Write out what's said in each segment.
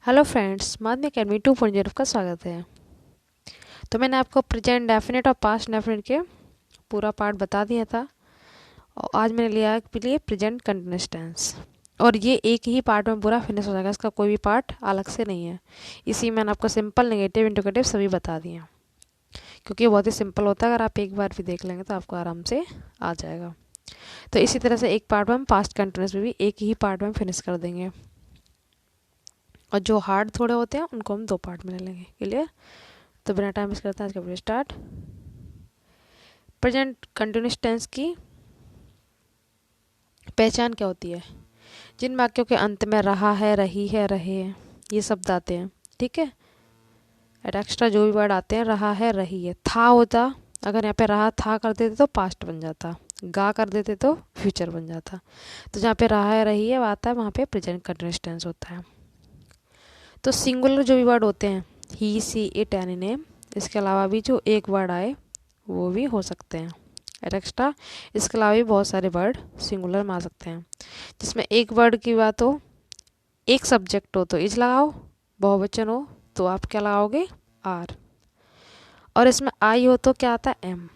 Hello friends, माध्यमिक academy 2.0 का स्वागत है। तो मैंने आपको प्रेजेंट डेफिनेट और पास्ट डेफिनेट के पूरा पार्ट बता दिया था और आज मैंने लिया आपके लिए प्रेजेंट कंटिन्यूअस टेंस और ये एक ही पार्ट में पूरा फिनिश हो जाएगा, इसका कोई भी पार्ट अलग से नहीं है। इसी में मैंने आपको सिंपल, नेगेटिव, इंडिकेटिव सभी बता दिए क्योंकि ये बहुत ही सिंपल होता है। अगर आप एक बार भी देख लेंगे तो आपको आराम से आ जाएगा। तो इसी तरह से एक पार्ट में हम पास्ट कंटिन्यूअस में भी एक ही पार्ट में फिनिश कर देंगे और जो हार्ड थोड़े होते हैं उनको हम 2 पार्ट में ले लेंगे। क्लियर? तो बिना टाइम वेस्ट करते हैं आज का video start. Present continuous tense की पहचान क्या होती है? जिन वाक्यों के अंत में रहा है, रही है, रहे हैं, ये शब्द आते हैं, ठीक है। एट एक्स्ट्रा जो भी वर्ड आते हैं, रहा है, रही है, था होता, अगर यहाँ पे रहा था कर देते तो पास्ट बन जाता, गा कर देते तो फ्यूचर बन जाता। तो जहाँ पे रहा है, रही है आता है, वहाँ पे प्रेजेंट कंटिन्यूअस टेंस होता है। तो सिंगुलर जो भी वर्ड होते हैं, ही, सी, इट, एनी, नेम, इसके अलावा भी जो एक वर्ड आए वो भी हो सकते हैं। एट एक्स्ट्रा इसके अलावा भी बहुत सारे वर्ड सिंगुलर में आ सकते हैं, जिसमें एक वर्ड की बात हो, एक सब्जेक्ट हो तो इज लगाओ, बहुवचन हो तो आप क्या लगाओगे? आर। और इसमें आई हो तो क्या आता है? एम।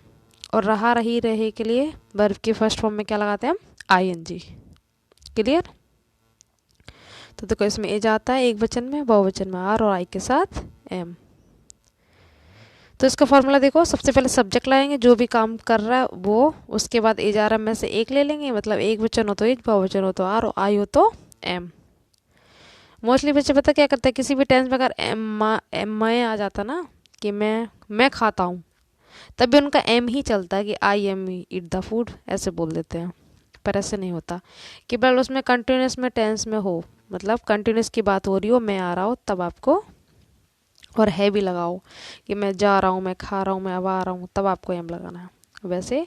और रहा, रही, रहे के लिए वर्ब की फर्स्ट फॉर्म में क्या लगाते हैं हम? I N G. क्लियर? तो देखो इसमें इज आता है एक वचन में, बहुवचन में आर और आई के साथ एम। तो इसका फॉर्मूला देखो, सबसे पहले सब्जेक्ट लाएंगे जो भी काम कर रहा है वो, उसके बाद एज आर एम में से एक ले लेंगे, मतलब एक वचन हो तो एज, बहुवचन हो तो आर और आई हो तो एम। मोस्टली बच्चे पता क्या करते हैं, किसी भी टेंस में अगर एम मैं आ जाता ना, कि मैं खाता हूँ, तब भी उनका एम ही चलता है कि I am eat the food, ऐसे बोल देते हैं। पर ऐसे नहीं होता कि बल उसमें कंटिन्यूस में टेंस में हो, मतलब कंटिन्यूस की बात हो रही हो, मैं आ रहा हूँ, तब आपको और है भी लगाओ कि मैं जा रहा हूँ, मैं खा रहा हूँ, मैं अब आ रहा हूँ, तब आपको एम लगाना है। वैसे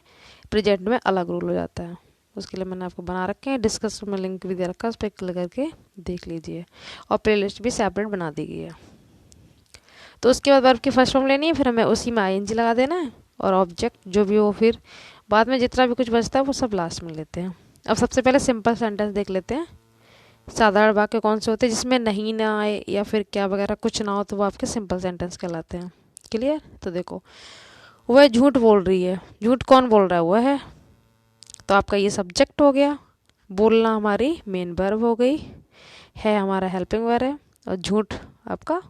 प्रेजेंट में अलग रूल हो जाता है, उसके लिए मैंने आपको बना रखे हैं, डिस्कस में लिंक भी दे रखा है, उस पर क्लिक करके देख लीजिए और प्लेलिस्ट भी सेपरेट बना दी गई है। तो उसके बाद वर्ब की फर्स्ट फॉर्म लेनी है, फिर हमें उसी में आईएनजी लगा देना है और ऑब्जेक्ट जो भी हो, फिर बाद में जितना भी कुछ बचता है वो सब लास्ट में लेते हैं। अब सबसे पहले सिंपल सेंटेंस देख लेते हैं। साधारण वाक्य कौन से होते हैं जिसमें नहीं ना आए या फिर क्या वगैरह कुछ ना हो, तो वो आपके सिंपल सेंटेंस कहलाते हैं। क्लियर? तो देखो, वह झूठ बोल रही है, झूठ कौन बोल रहा है? वह है, तो आपका ये सब्जेक्ट हो गया, बोलना हमारी मेन वर्ब हो गई, है हमारा हेल्पिंग वर्ब है, और झूठ आपका,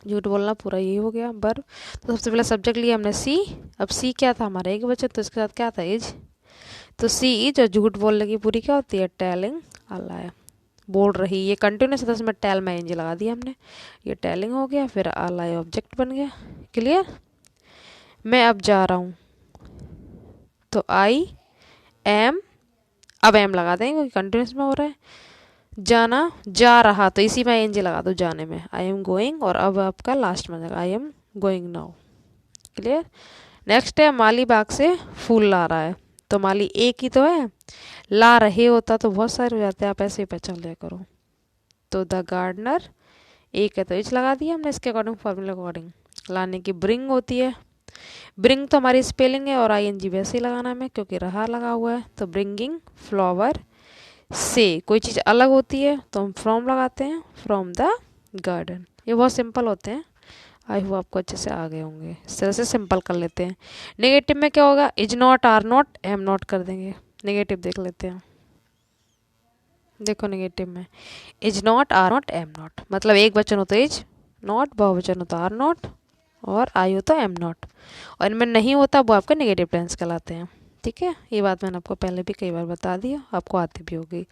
झूठ बोलना पूरा यही हो गया वर्ब। तो सबसे पहले सब्जेक्ट लिया हमने सी, अब सी क्या था हमारा? एक वचन, तो इसके साथ क्या था? इज। तो सी इज, और झूठ बोलने की पूरी क्या होती है? टेलिंग अ लाई, बोल रही, ये कंटिन्यूस है तो इसमें टेल में एनजी लगा दिया हमने, ये टेलिंग हो गया, फिर अ लाई ऑब्जेक्ट बन गया। क्लियर? मैं अब जा रहा हूँ, तो आई एम, अब एम लगा देंगे क्योंकि कंटिन्यूस में हो रहा है। जाना, जा रहा, तो इसी में एनजी लगा दो जाने में, आई एम गोइंग, और अब आपका लास्ट में जाएगा I am going now. Clear? Next है, माली बाग से फूल ला रहा है, तो माली एक ही तो है, ला रहे होता तो बहुत सारे हो जाते हैं, आप ऐसे ही पहचान लिया करो। तो द गार्डनर एक है तो इच लगा दिया हमने इसके अकॉर्डिंग, फॉर्मूला अकॉर्डिंग। लाने की ब्रिंग होती है, ब्रिंग तो हमारी स्पेलिंग है और आईएनजी वैसे ही लगाना हमें क्योंकि रहा लगा हुआ है, तो ब्रिंगिंग फ्लावर से। कोई चीज़ अलग होती है तो हम फ्रॉम लगाते हैं, फ्रॉम द गार्डन। ये बहुत सिंपल होते हैं, आई होप आपको अच्छे से आ गए होंगे। इस तरह से सिंपल कर लेते हैं। नेगेटिव में क्या होगा? Is not, are not, am not कर देंगे। नेगेटिव देख लेते हैं। देखो नेगेटिव में is not, are not, am not, मतलब एक वचन हो तो इज नॉट, बहुवचन हो तो आर नॉट, और आई हो तो एम नॉट, और इनमें नहीं होता वो आपके नेगेटिव टेंस कहलाते हैं। ठीक है, ये बात मैंने आपको पहले भी कई बार बता दी, आपको आती भी होगी।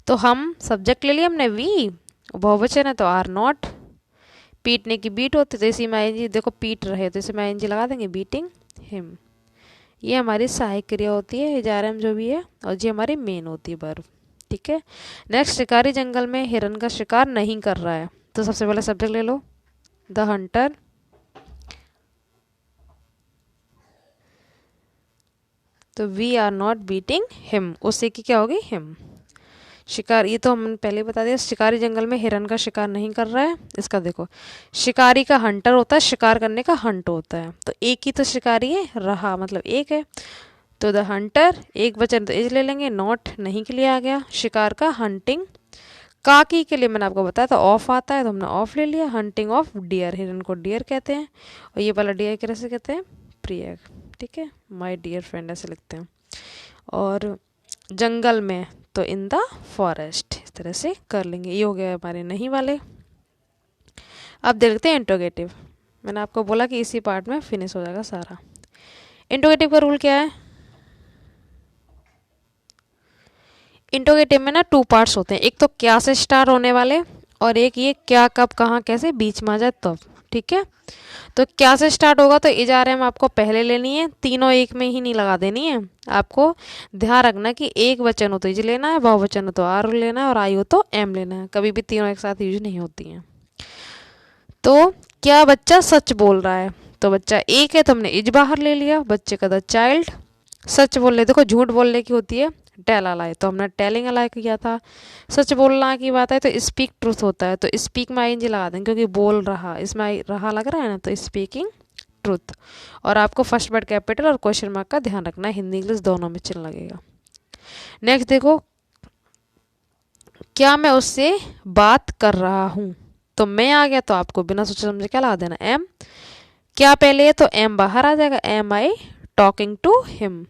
तो हम सब्जेक्ट ले लिया हमने वी, बहुवचन है तो आर नॉट, पीटने की बीट होती तो इसी में आईएनजी, देखो पीट रहे तो इसी में आईएनजी लगा देंगे, बीटिंग हिम। ये हमारी सहायक क्रिया होती है, एजआरएम जो भी है, और ये हमारी मेन होती है वर्ब। ठीक है। नेक्स्ट, शिकारी जंगल में हिरन का शिकार नहीं कर रहा है, तो सबसे पहले सब्जेक्ट ले लो, द हंटर, तो we are not beating him, उससे की क्या होगी? हिम। शिकार, ये तो हम पहले बता दिया, शिकारी जंगल में हिरन का शिकार नहीं कर रहा है। इसका देखो, शिकारी का हंटर होता है, शिकार करने का हंट होता है, तो एक ही तो शिकारी है, रहा मतलब एक है, तो द हंटर एक वचन तो इज ले लेंगे, नॉट नहीं के लिए आ गया, शिकार का हंटिंग काकी के लिए मैंने आपको बताया था ऑफ आता है, तो हमने ऑफ ले लिया। हंटिंग ऑफ डियर, हिरन को डियर कहते हैं, और ये वाला डियर कैसे कहते हैं, प्रिय, ठीक है, माय डियर फ्रेंड ऐसे लिखते हैं। और जंगल में तो इन द फॉरेस्ट, इस तरह से कर लेंगे। ये हो गया हमारे नहीं वाले। अब देखते हैं इंट्रोगेटिव। मैंने आपको बोला कि इसी पार्ट में फिनिश हो जाएगा सारा। इंट्रोगेटिव का रूल क्या है, इंट्रोगेटिव में ना 2 पार्ट्स होते हैं, एक तो क्या से स्टार्ट होने वाले, और एक ये क्या कब कहाँ कैसे बीच में आ जाए तब, ठीक है। तो क्या से स्टार्ट होगा तो इजारे में आपको पहले लेनी है, तीनों एक में ही नहीं लगा देनी है। आपको ध्यान रखना कि एक वचन हो तो इज लेना है, बहुवचन हो तो आर लेना है, और आई हो तो एम लेना है। कभी भी तीनों एक साथ यूज नहीं होती हैं। तो क्या बच्चा सच बोल रहा है, तो बच्चा एक है तो हमने इज बाहर ले लिया, बच्चे का द चाइल्ड। सच बोलने, देखो झूठ बोलने की होती है टेल अलाई, तो हमने टेलिंग अलाई किया था। सच बोलना की बात है तो स्पीक ट्रूथ होता है, तो स्पीक में आईएनजी लगा देंगे क्योंकि बोल रहा, इसमें रहा लग रहा है ना, तो स्पीकिंग ट्रूथ। और आपको फर्स्ट वर्ड कैपिटल और क्वेश्चन मार्क का ध्यान रखना है, हिंदी इंग्लिश दोनों में चिन्ह लगेगा। नेक्स्ट देखो, क्या मैं उससे बात कर रहा हूँ, तो मैं आ गया तो आपको बिना सोचे समझे क्या लगा देना, एम। क्या पहले है तो एम बाहर आ जाएगा, am I talking to him.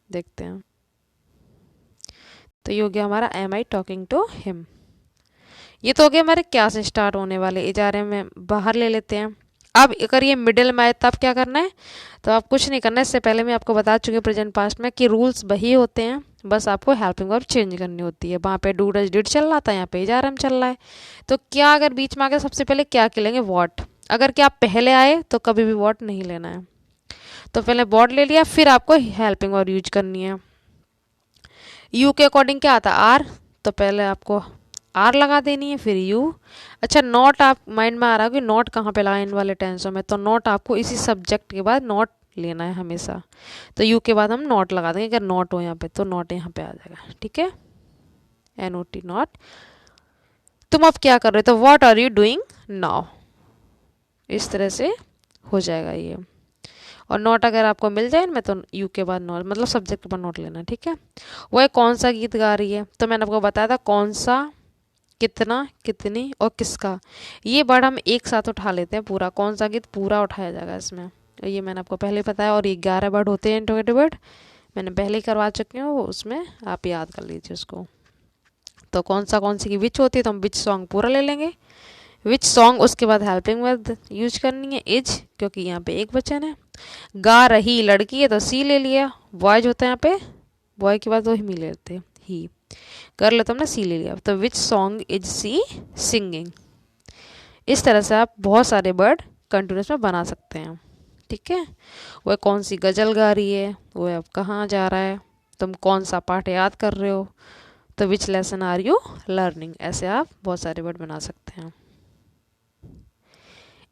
देखते हैं, तो ये हो गया हमारा am I talking to him. ये तो हो गया हमारे क्या से स्टार्ट होने वाले, इजारे में बाहर ले लेते हैं। अब अगर ये मिडिल में आए तब क्या करना है, तो आप कुछ नहीं करना है। इससे पहले मैं आपको बता चुकी हूँ प्रेजेंट पास्ट में कि रूल्स वही होते हैं, बस आपको हेल्पिंग वर्ब चेंज करनी होती है। वहाँ पे डू डज डिड चल रहा था, यहाँ पे इजारे में चल रहा है। तो क्या अगर बीच में आ गया, सबसे पहले क्या के लेंगे, वॉट। अगर क्या पहले आए तो कभी भी वॉट नहीं लेना है, तो पहले वॉट ले लिया, फिर आपको हेल्पिंग वर्ब यूज करनी है। यू के अकॉर्डिंग क्या आता है, आर, तो पहले आपको आर लगा देनी है, फिर यू। अच्छा, नॉट आप माइंड में आ रहा है कि नॉट कहाँ पे लगा इन वाले टेंसों में, तो नॉट आपको इसी सब्जेक्ट के बाद नॉट लेना है हमेशा। तो यू के बाद हम नॉट लगा देंगे, अगर नॉट हो यहाँ पे तो नॉट यहाँ पे आ जाएगा, ठीक है, NOT नॉट। तुम अब क्या कर रहे हो, तो what are you doing now, इस तरह से हो जाएगा ये। और नोट अगर आपको मिल जाए मैं, तो यू के बाद नोट, मतलब सब्जेक्ट के बाद नोट लेना, ठीक है। वह कौन सा गीत गा रही है, तो मैंने आपको बताया था कौन सा, कितना, कितनी और किसका। ये वर्ड हम एक साथ उठा लेते हैं, पूरा कौन सा गीत पूरा उठाया जाएगा इसमें, ये मैंने आपको पहले बताया। और ये 11 वर्ड होते हैं इंट्रोगेटिव वर्ड, मैंने पहले ही करवा चुकी हूँ, उसमें आप याद कर लीजिए उसको। तो कौन सी की विच होती है, तो हम विच सॉन्ग पूरा ले लेंगे, विच सॉन्ग, उसके बाद हेल्पिंग वर्ब यूज करनी है इज, क्योंकि यहाँ पे एक वचन है। गा रही लड़की है तो सी ले लिया, बॉयज होता है यहाँ पे, बॉय के बाद तो ही ले लेते, ही कर लेते हमने, सी ले लिया। तो which song is she singing. इस तरह से आप बहुत सारे वर्ड कंटिन्यूस में बना सकते हैं, ठीक है। वह कौन सी गजल गा रही है, वह अब कहाँ जा रहा है, तुम कौन सा पाठ याद कर रहे हो, तो which lesson are you learning. ऐसे आप बहुत सारे वर्ड बना सकते हैं।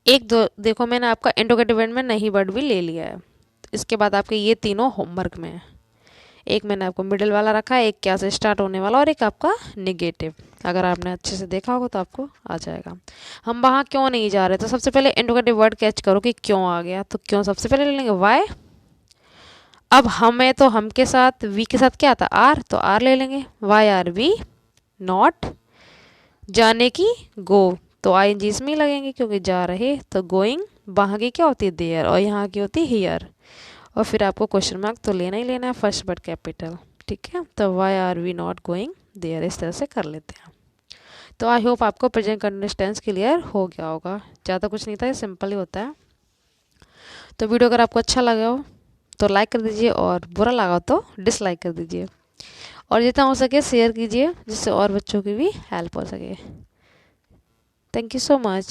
एक दो देखो, मैंने आपका इंट्रोगेटिव वर्ड में नहीं वर्ड भी ले लिया है। इसके बाद आपके ये तीनों होमवर्क में है। एक मैंने आपको मिडिल वाला रखा है, एक क्या से स्टार्ट होने वाला, और एक आपका निगेटिव। अगर आपने अच्छे से देखा होगा तो आपको आ जाएगा। हम वहाँ क्यों नहीं जा रहे, तो सबसे पहले इंट्रोगेटिव वर्ड कैच करो कि क्यों आ गया, तो क्यों सबसे पहले ले लेंगे, वाई। अब हम है तो हम के साथ, वी के साथ क्या आता, आर, तो आर ले लेंगे, वाई आर वी नॉट। जाने की, गो, तो ING इसमें ही लगेंगे क्योंकि जा रहे, तो गोइंग। वहाँ की क्या होती है, देयर, और यहाँ की होती है हियर। और फिर आपको क्वेश्चन मार्क तो लेना ही लेना है, फर्स्ट वर्ड कैपिटल, ठीक है। तो why are we not going there, इस तरह से कर लेते हैं। तो आई होप आपको प्रेजेंट कंटिन्यूअस टेंस क्लियर हो गया होगा। ज़्यादा कुछ नहीं था, ये सिंपल ही होता है। तो वीडियो अगर आपको अच्छा लगा हो तो लाइक कर दीजिए, और बुरा लगा हो तो डिसलाइक कर दीजिए, और जितना हो सके शेयर कीजिए, जिससे और बच्चों की भी हेल्प हो सके। Thank you so much.